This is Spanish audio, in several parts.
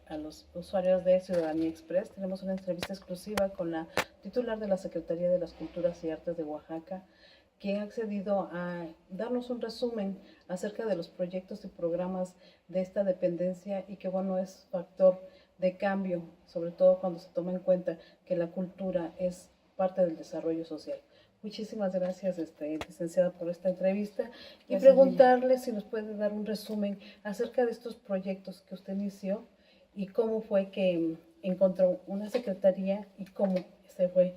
a los usuarios de Ciudadanía Express. Tenemos una entrevista exclusiva con la titular de la Secretaría de las Culturas y Artes de Oaxaca, quien ha accedido a darnos un resumen acerca de los proyectos y programas de esta dependencia y que, bueno, es factor de cambio, sobre todo cuando se toma en cuenta que la cultura es parte del desarrollo social. Muchísimas gracias, licenciada, por esta entrevista y preguntarle si nos puede dar un resumen acerca de estos proyectos que usted inició y cómo fue que encontró una secretaría y cómo se fue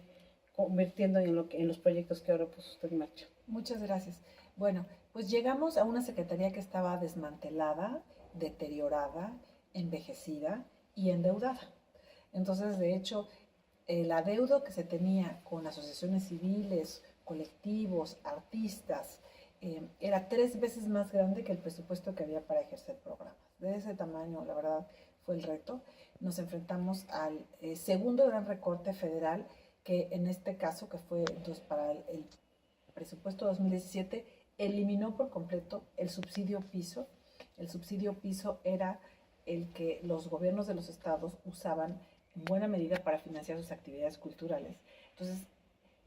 convirtiendo en los proyectos que ahora puso usted en marcha. Muchas gracias. Bueno, pues llegamos a una secretaría que estaba desmantelada, deteriorada, envejecida y endeudada. Entonces, de hecho, el adeudo que se tenía con asociaciones civiles, colectivos, artistas, era 3 veces más grande que el presupuesto que había para ejercer programas. De ese tamaño, la verdad, fue el reto. Nos enfrentamos al segundo gran recorte federal, que en este caso, que fue entonces para el presupuesto 2017, eliminó por completo el subsidio piso. El subsidio piso era el que los gobiernos de los estados usaban en buena medida para financiar sus actividades culturales. Entonces,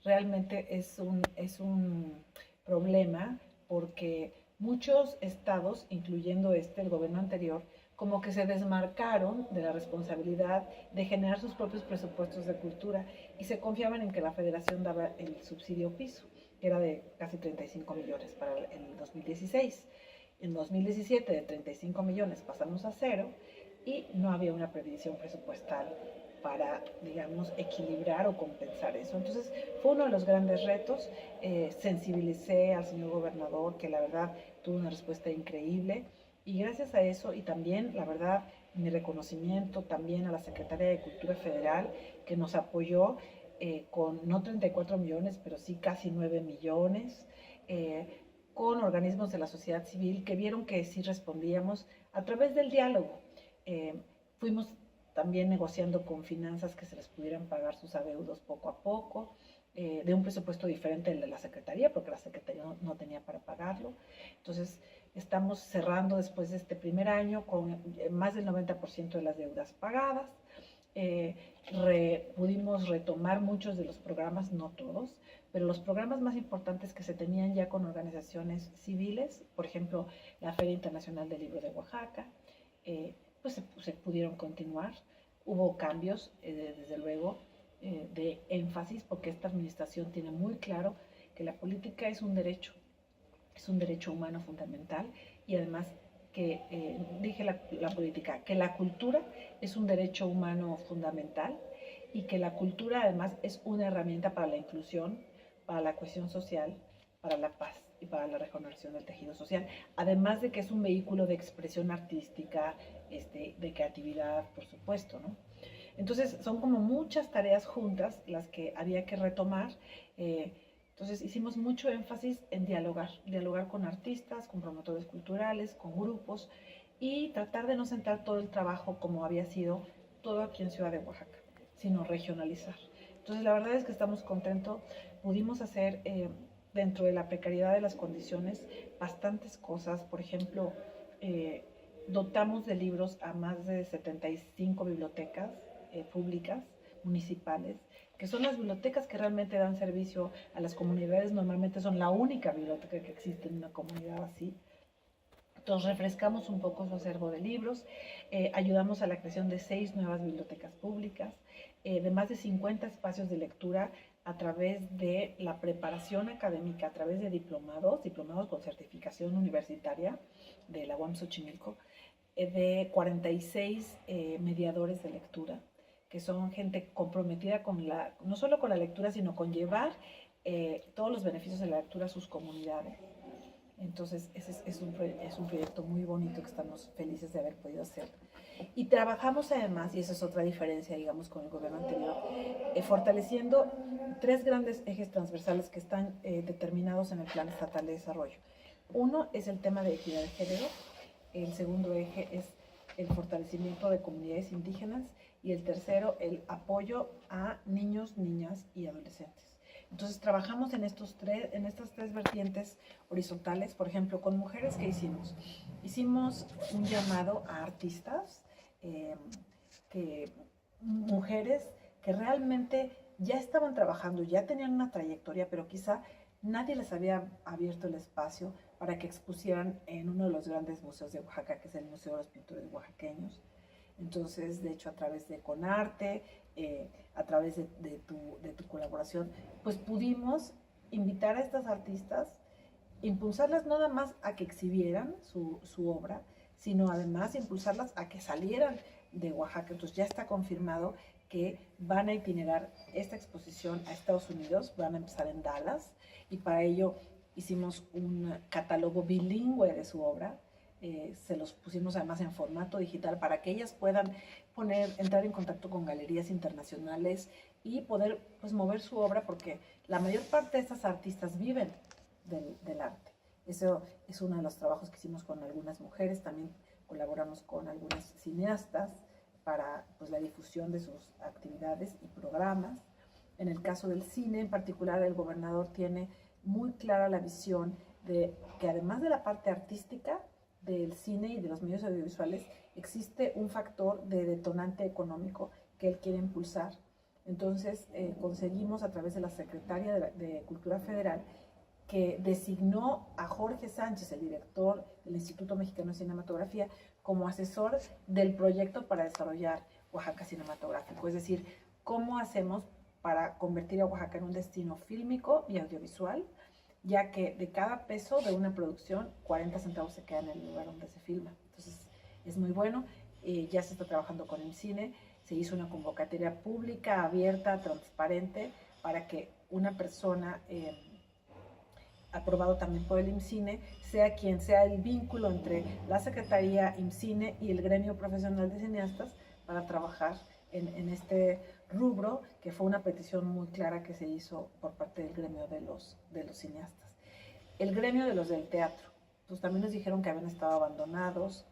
realmente es un problema porque muchos estados, incluyendo el gobierno anterior, como que se desmarcaron de la responsabilidad de generar sus propios presupuestos de cultura y se confiaban en que la federación daba el subsidio piso, que era de casi 35 millones para el 2016. En 2017 de 35 millones pasamos a 0 y no había una previsión presupuestal para, digamos, equilibrar o compensar eso. Entonces, fue uno de los grandes retos. Sensibilicé al señor gobernador, que la verdad tuvo una respuesta increíble, y gracias a eso, y también, la verdad, mi reconocimiento también a la Secretaría de Cultura Federal, que nos apoyó con no 34 millones, pero sí casi 9 millones, con organismos de la sociedad civil que vieron que sí respondíamos a través del diálogo. Fuimos también negociando con finanzas que se les pudieran pagar sus adeudos poco a poco, de un presupuesto diferente del de la Secretaría, porque la Secretaría no tenía para pagarlo. Entonces, estamos cerrando después de este primer año con más del 90% de las deudas pagadas. Pudimos retomar muchos de los programas, no todos, pero los programas más importantes que se tenían ya con organizaciones civiles, por ejemplo, la Feria Internacional del Libro de Oaxaca, pues se pudieron continuar. Hubo cambios, desde luego, de énfasis, porque esta administración tiene muy claro que la política es un derecho humano fundamental, y además que, dije la política, que la cultura es un derecho humano fundamental y que la cultura además es una herramienta para la inclusión, para la cohesión social, para la paz y para la regeneración del tejido social, además de que es un vehículo de expresión artística, de creatividad, por supuesto, ¿no? Entonces, son como muchas tareas juntas las que había que retomar. Entonces, hicimos mucho énfasis en dialogar con artistas, con promotores culturales, con grupos, y tratar de no centrar todo el trabajo como había sido todo aquí en Ciudad de Oaxaca, sino regionalizar. Entonces, la verdad es que estamos contentos. Pudimos hacer, dentro de la precariedad de las condiciones, bastantes cosas. Por ejemplo, dotamos de libros a más de 75 bibliotecas públicas, municipales, que son las bibliotecas que realmente dan servicio a las comunidades. Normalmente son la única biblioteca que existe en una comunidad así. Entonces, refrescamos un poco su acervo de libros, ayudamos a la creación de 6 nuevas bibliotecas públicas, de más de 50 espacios de lectura a través de la preparación académica, a través de diplomados con certificación universitaria de la UAM Xochimilco, de 46 mediadores de lectura, que son gente comprometida no solo con la lectura, sino con llevar todos los beneficios de la lectura a sus comunidades. Entonces, ese es un proyecto muy bonito que estamos felices de haber podido hacer. Y trabajamos además, y esa es otra diferencia, digamos, con el gobierno anterior, fortaleciendo 3 grandes ejes transversales que están determinados en el Plan Estatal de Desarrollo. Uno es el tema de equidad de género, el segundo eje es el fortalecimiento de comunidades indígenas, y el tercero, el apoyo a niños, niñas y adolescentes. Entonces, trabajamos en estas 3 vertientes horizontales. Por ejemplo, con mujeres, ¿qué hicimos? Hicimos un llamado a artistas, mujeres que realmente ya estaban trabajando, ya tenían una trayectoria, pero quizá nadie les había abierto el espacio para que expusieran en uno de los grandes museos de Oaxaca, que es el Museo de los Pintores Oaxaqueños. Entonces, de hecho, a través de Conarte, a través de tu colaboración, pues pudimos invitar a estas artistas, impulsarlas no nada más a que exhibieran su obra, sino además impulsarlas a que salieran de Oaxaca. Entonces ya está confirmado que van a itinerar esta exposición a Estados Unidos, van a empezar en Dallas, y para ello hicimos un catálogo bilingüe de su obra. Se los pusimos además en formato digital para que ellas puedan entrar en contacto con galerías internacionales y poder pues mover su obra, porque la mayor parte de estas artistas viven del arte. Eso es uno de los trabajos que hicimos con algunas mujeres. También colaboramos con algunas cineastas para pues, la difusión de sus actividades y programas. En el caso del cine en particular, el gobernador tiene muy clara la visión de que además de la parte artística del cine y de los medios audiovisuales, existe un factor de detonante económico que él quiere impulsar. Entonces conseguimos a través de la Secretaría de Cultura Federal, que designó a Jorge Sánchez, el director del Instituto Mexicano de Cinematografía, como asesor del proyecto para desarrollar Oaxaca cinematográfico. Es decir, cómo hacemos para convertir a Oaxaca en un destino fílmico y audiovisual, ya que de cada peso de una producción, 40 centavos se quedan en el lugar donde se filma. Entonces, es muy bueno. Ya se está trabajando con el cine. Se hizo una convocatoria pública, abierta, transparente, para que una persona aprobado también por el IMCINE, sea quien sea el vínculo entre la Secretaría, IMCINE y el gremio profesional de cineastas para trabajar en este rubro, que fue una petición muy clara que se hizo por parte del gremio de los cineastas. El gremio de los del teatro, pues también nos dijeron que habían estado abandonados,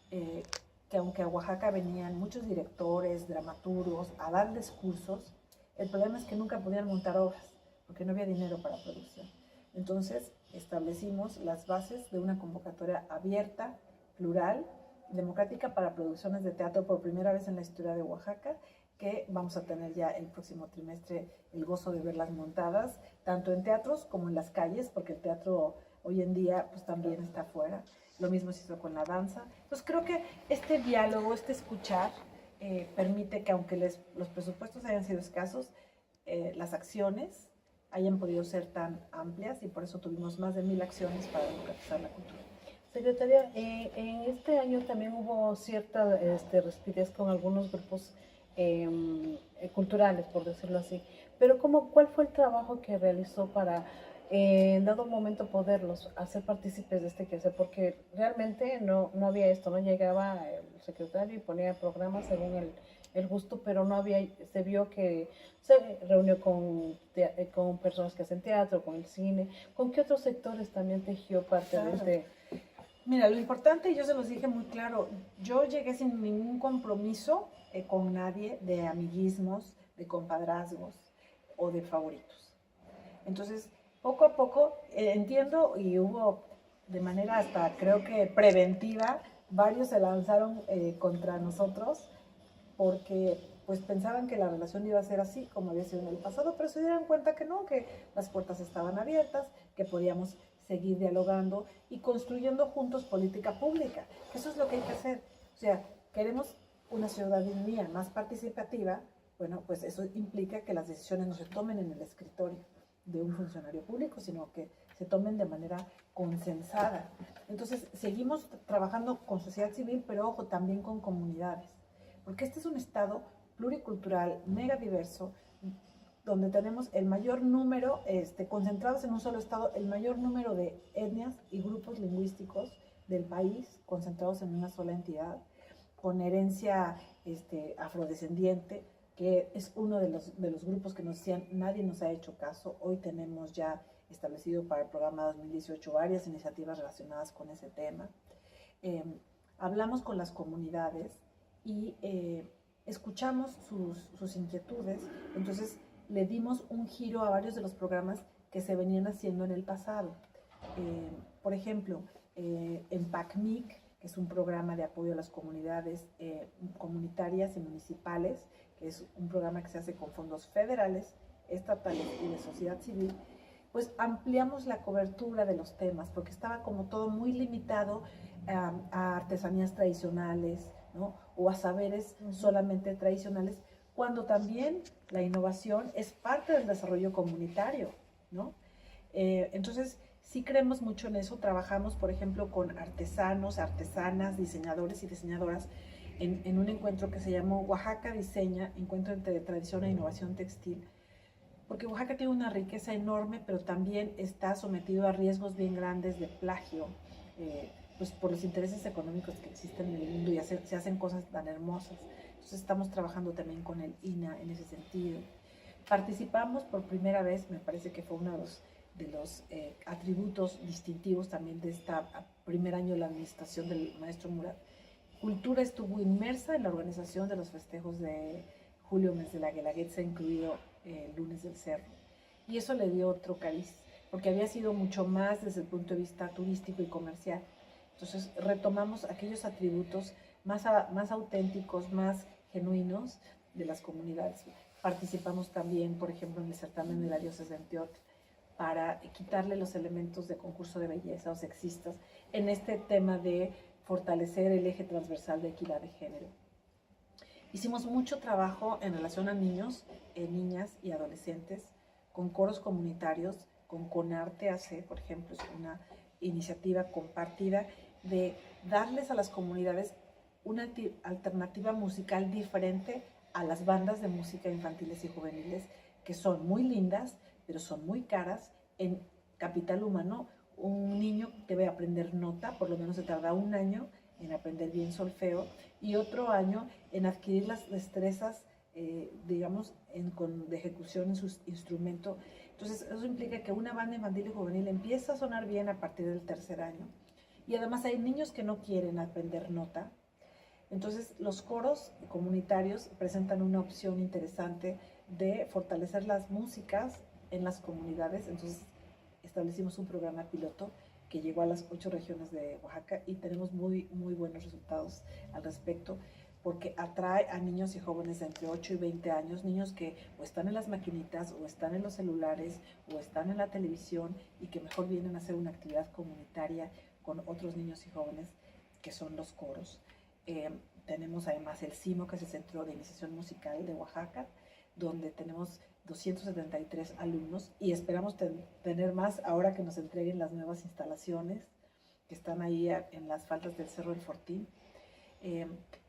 que aunque a Oaxaca venían muchos directores, dramaturgos a darles cursos, el problema es que nunca podían montar obras, porque no había dinero para producción. Entonces establecimos las bases de una convocatoria abierta, plural, democrática para producciones de teatro por primera vez en la historia de Oaxaca, que vamos a tener ya el próximo trimestre el gozo de verlas montadas, tanto en teatros como en las calles, porque el teatro hoy en día pues también está afuera. Lo mismo se hizo con la danza. Entonces creo que este diálogo, este escuchar, permite que aunque los presupuestos hayan sido escasos, las acciones hayan podido ser tan amplias, y por eso tuvimos más de 1000 acciones para democratizar la cultura. Secretaria, en este año también hubo cierta rigidez con algunos grupos culturales, por decirlo así, pero ¿cuál fue el trabajo que realizó para en dado momento poderlos hacer partícipes de este quehacer? Porque realmente no había esto, no llegaba el secretario y ponía programas según el gusto, pero no había, se vio que se reunió con personas que hacen teatro, con el cine. ¿Con qué otros sectores también tejió parte de este? Mira, lo importante, yo se los dije muy claro, yo llegué sin ningún compromiso con nadie de amiguismos, de compadrazgos o de favoritos. Entonces, poco a poco, entiendo, y hubo de manera hasta creo que preventiva, varios se lanzaron contra nosotros porque pues pensaban que la relación iba a ser así como había sido en el pasado, pero se dieron cuenta que no, que las puertas estaban abiertas, que podíamos seguir dialogando y construyendo juntos política pública. Eso es lo que hay que hacer. O sea, queremos una ciudadanía más participativa. Bueno, pues eso implica que las decisiones no se tomen en el escritorio de un funcionario público, sino que se tomen de manera consensada. Entonces, seguimos trabajando con sociedad civil, pero ojo, también con comunidades, porque este es un estado pluricultural, mega diverso, donde tenemos el mayor número, concentrados en un solo estado, el mayor número de etnias y grupos lingüísticos del país, concentrados en una sola entidad, con herencia afrodescendiente, que es uno de los grupos que nos decían, nadie nos ha hecho caso. Hoy tenemos ya establecido para el programa 2018 varias iniciativas relacionadas con ese tema. Hablamos con las comunidades y escuchamos sus inquietudes. Entonces le dimos un giro a varios de los programas que se venían haciendo en el pasado. Por ejemplo, en PACMIC, que es un programa de apoyo a las comunidades comunitarias y municipales, que es un programa que se hace con fondos federales, estatales y de sociedad civil, pues ampliamos la cobertura de los temas, porque estaba como todo muy limitado a artesanías tradicionales, ¿no? O a saberes solamente tradicionales, cuando también la innovación es parte del desarrollo comunitario, ¿no? Entonces, sí creemos mucho en eso. Trabajamos, por ejemplo, con artesanos, artesanas, diseñadores y diseñadoras en un encuentro que se llamó Oaxaca Diseña, encuentro entre tradición e innovación textil, porque Oaxaca tiene una riqueza enorme, pero también está sometido a riesgos bien grandes de plagio, pues por los intereses económicos que existen en el mundo y se hacen cosas tan hermosas. Entonces estamos trabajando también con el INA en ese sentido. Participamos por primera vez, me parece que fue uno de los atributos distintivos también de este primer año de la administración del maestro Murat. Cultura estuvo inmersa en la organización de los festejos de Julio Mes de la Guelaguetza, incluido el Lunes del Cerro. Y eso le dio otro cariz, porque había sido mucho más desde el punto de vista turístico y comercial. Entonces retomamos aquellos atributos más auténticos, más genuinos de las comunidades. Participamos también, por ejemplo, en el certamen de la diócesis de Antioquia, para quitarle los elementos de concurso de belleza o sexistas en este tema de fortalecer el eje transversal de equidad de género. Hicimos mucho trabajo en relación a niños, niñas y adolescentes, con coros comunitarios, con Conarte AC, por ejemplo, es una iniciativa compartida de darles a las comunidades una alternativa musical diferente a las bandas de música infantiles y juveniles, que son muy lindas, pero son muy caras. En capital humano, un niño debe aprender nota, por lo menos se tarda un año en aprender bien solfeo y otro año en adquirir las destrezas, digamos, de ejecución en su instrumento. Entonces, eso implica que una banda infantil y juvenil empieza a sonar bien a partir del tercer año. Y además hay niños que no quieren aprender nota. Entonces, los coros comunitarios presentan una opción interesante de fortalecer las músicas en las comunidades. Entonces, establecimos un programa piloto que llegó a las 8 regiones de Oaxaca y tenemos muy, muy buenos resultados al respecto, porque atrae a niños y jóvenes de entre 8 y 20 años, niños que o están en las maquinitas, o están en los celulares, o están en la televisión, y que mejor vienen a hacer una actividad comunitaria con otros niños y jóvenes, que son los coros. Tenemos además el CIMO, que es el Centro de Iniciación Musical de Oaxaca, donde tenemos 273 alumnos y esperamos tener más ahora que nos entreguen las nuevas instalaciones que están ahí en las faldas del Cerro del Fortín.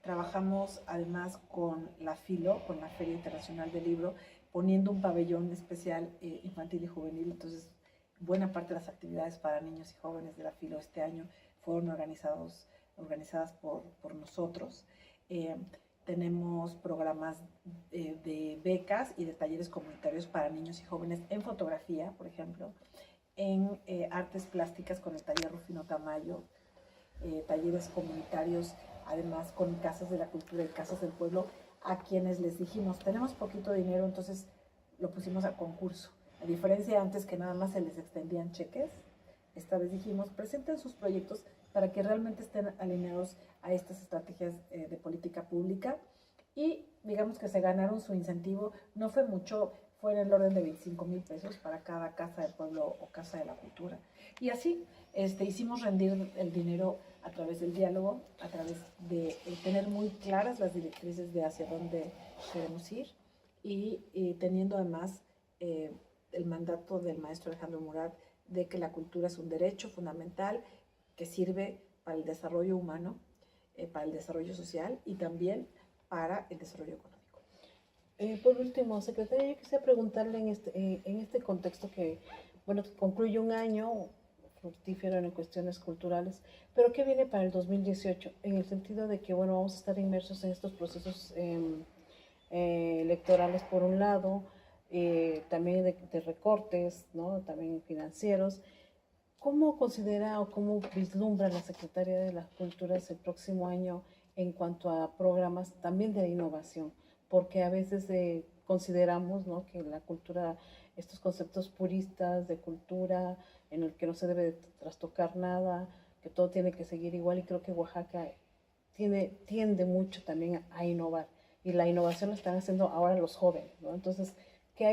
Trabajamos además con la FILO, con la Feria Internacional del Libro, poniendo un pabellón especial infantil y juvenil. Entonces, buena parte de las actividades para niños y jóvenes de la FILO este año fueron organizadas por nosotros. Tenemos programas de becas y de talleres comunitarios para niños y jóvenes en fotografía, por ejemplo, en artes plásticas con el taller Rufino Tamayo, talleres comunitarios, además con casas de la cultura y casas del pueblo, a quienes les dijimos, tenemos poquito dinero, entonces lo pusimos a concurso. A diferencia de antes, que nada más se les extendían cheques, esta vez dijimos, presenten sus proyectos para que realmente estén alineados a estas estrategias de política pública, y digamos que se ganaron su incentivo. No fue mucho, fue en el orden de 25,000 pesos para cada casa del pueblo o casa de la cultura. Y así hicimos rendir el dinero a través del diálogo, a través de tener muy claras las directrices de hacia dónde queremos ir, y teniendo además el mandato del maestro Alejandro Murat de que la cultura es un derecho fundamental que sirve para el desarrollo humano, para el desarrollo social y también para el desarrollo económico. Por último, secretaria, yo quisiera preguntarle en este contexto que, bueno, concluye un año fructífero en cuestiones culturales, pero ¿qué viene para el 2018? En el sentido de que, bueno, vamos a estar inmersos en estos procesos electorales por un lado, también de recortes, ¿no? También financieros. ¿Cómo considera o cómo vislumbra la Secretaría de las Culturas el próximo año en cuanto a programas también de innovación? Porque a veces consideramos, ¿no?, que la cultura, estos conceptos puristas de cultura en el que no se debe trastocar nada, que todo tiene que seguir igual, y creo que Oaxaca tiende mucho también a innovar, y la innovación la están haciendo ahora los jóvenes, ¿no? Entonces, ¿qué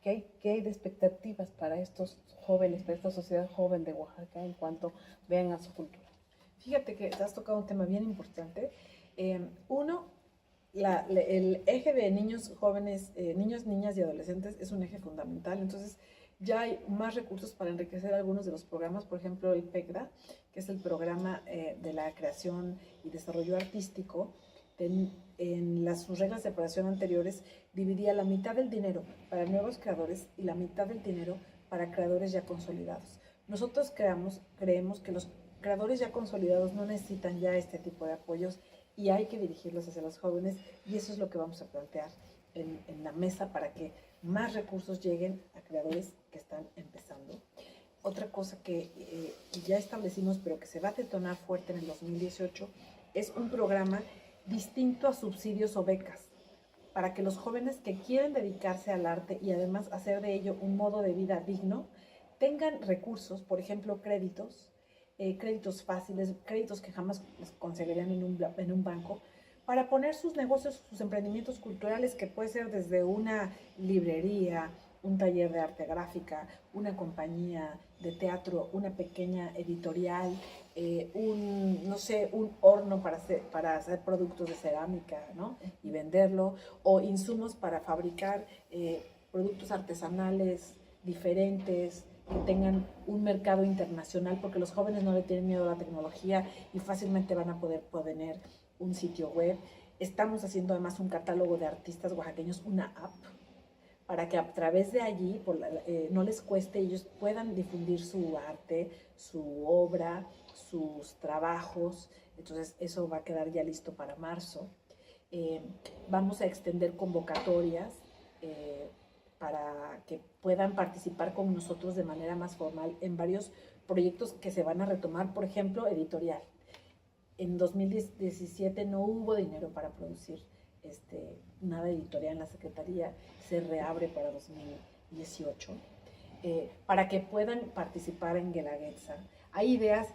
hay de expectativas para estos jóvenes, para esta sociedad joven de Oaxaca en cuanto vean a su cultura? Fíjate que te has tocado un tema bien importante. Uno, el eje de niños, jóvenes, niños, niñas y adolescentes es un eje fundamental. Entonces, ya hay más recursos para enriquecer algunos de los programas, por ejemplo, el PECDA, que es el programa de la creación y desarrollo artístico. Sus reglas de operación anteriores dividía la mitad del dinero para nuevos creadores y la mitad del dinero para creadores ya consolidados. Nosotros creemos que los creadores ya consolidados no necesitan ya este tipo de apoyos y hay que dirigirlos hacia los jóvenes, y eso es lo que vamos a plantear en la mesa para que más recursos lleguen a creadores que están empezando. Otra cosa que ya establecimos, pero que se va a detonar fuerte en el 2018, es un programa distinto a subsidios o becas, para que los jóvenes que quieren dedicarse al arte y además hacer de ello un modo de vida digno, tengan recursos, por ejemplo, créditos fáciles, créditos que jamás les conseguirían en un banco, para poner sus negocios, sus emprendimientos culturales, que puede ser desde una librería, un taller de arte gráfica, una compañía de teatro, una pequeña editorial, no sé, un horno para hacer productos de cerámica, ¿no? Y venderlo, o insumos para fabricar productos artesanales diferentes, que tengan un mercado internacional, porque los jóvenes no le tienen miedo a la tecnología y fácilmente van a poder poner un sitio web. Estamos haciendo además un catálogo de artistas oaxaqueños, una app, para que a través de allí no les cueste, ellos puedan difundir su arte, su obra, sus trabajos. Entonces eso va a quedar ya listo para marzo. Vamos a extender convocatorias para que puedan participar con nosotros de manera más formal en varios proyectos que se van a retomar, por ejemplo, editorial. En 2017 no hubo dinero para producir nada editorial en la Secretaría, se reabre para 2018, para que puedan participar en Guelaguetza. Hay ideas,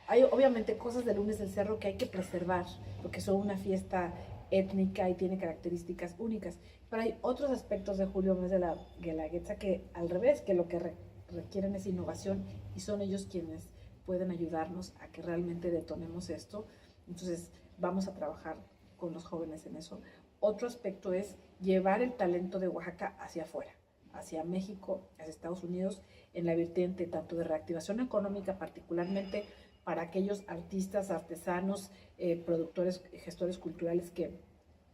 hay obviamente cosas de Lunes del Cerro que hay que preservar, porque son una fiesta étnica y tiene características únicas, pero hay otros aspectos de Julio Mes de la Guelaguetza que al revés, que lo que requieren es innovación, y son ellos quienes pueden ayudarnos a que realmente detonemos esto. Entonces vamos a trabajar con los jóvenes en eso. Otro aspecto es llevar el talento de Oaxaca hacia afuera, hacia México, hacia Estados Unidos, en la vertiente tanto de reactivación económica, particularmente para aquellos artistas, artesanos, productores, gestores culturales que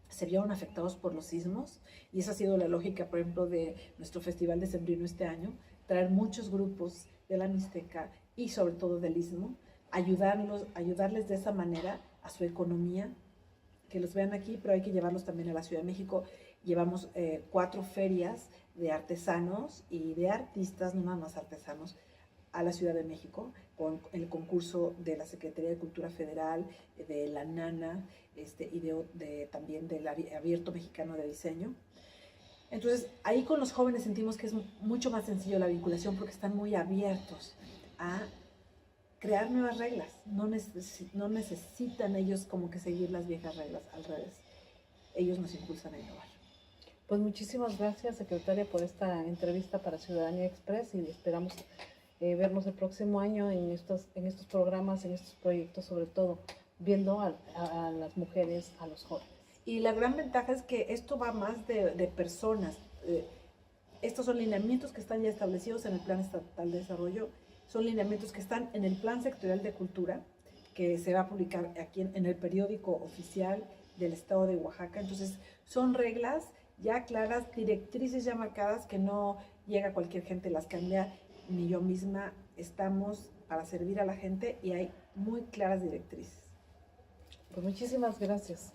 se vieron afectados por los sismos, y esa ha sido la lógica, por ejemplo, de nuestro Festival Decembrino este año, traer muchos grupos de la Mixteca y sobre todo del Istmo, ayudarles de esa manera a su economía, que los vean aquí, pero hay que llevarlos también a la Ciudad de México. Llevamos 4 ferias de artesanos y de artistas, no nada más artesanos, a la Ciudad de México, con el concurso de la Secretaría de Cultura Federal, de la NANA, y también del Abierto Mexicano de Diseño. Entonces, ahí con los jóvenes sentimos que es mucho más sencillo la vinculación, porque están muy abiertos a crear nuevas reglas. No necesitan ellos como que seguir las viejas reglas, al revés. Ellos nos impulsan a innovar. Pues muchísimas gracias, secretaria, por esta entrevista para Ciudadanía Express, y esperamos vernos el próximo año en estos programas, en estos proyectos, sobre todo viendo a las mujeres, a los jóvenes. Y la gran ventaja es que esto va más de personas. Estos son lineamientos que están ya establecidos en el Plan Estatal de Desarrollo, son lineamientos que están en el Plan Sectorial de Cultura, que se va a publicar aquí en el periódico oficial del Estado de Oaxaca. Entonces, son reglas ya claras, directrices ya marcadas, que no llega cualquier gente, las cambia, ni yo misma. Estamos para servir a la gente y hay muy claras directrices. Pues muchísimas gracias.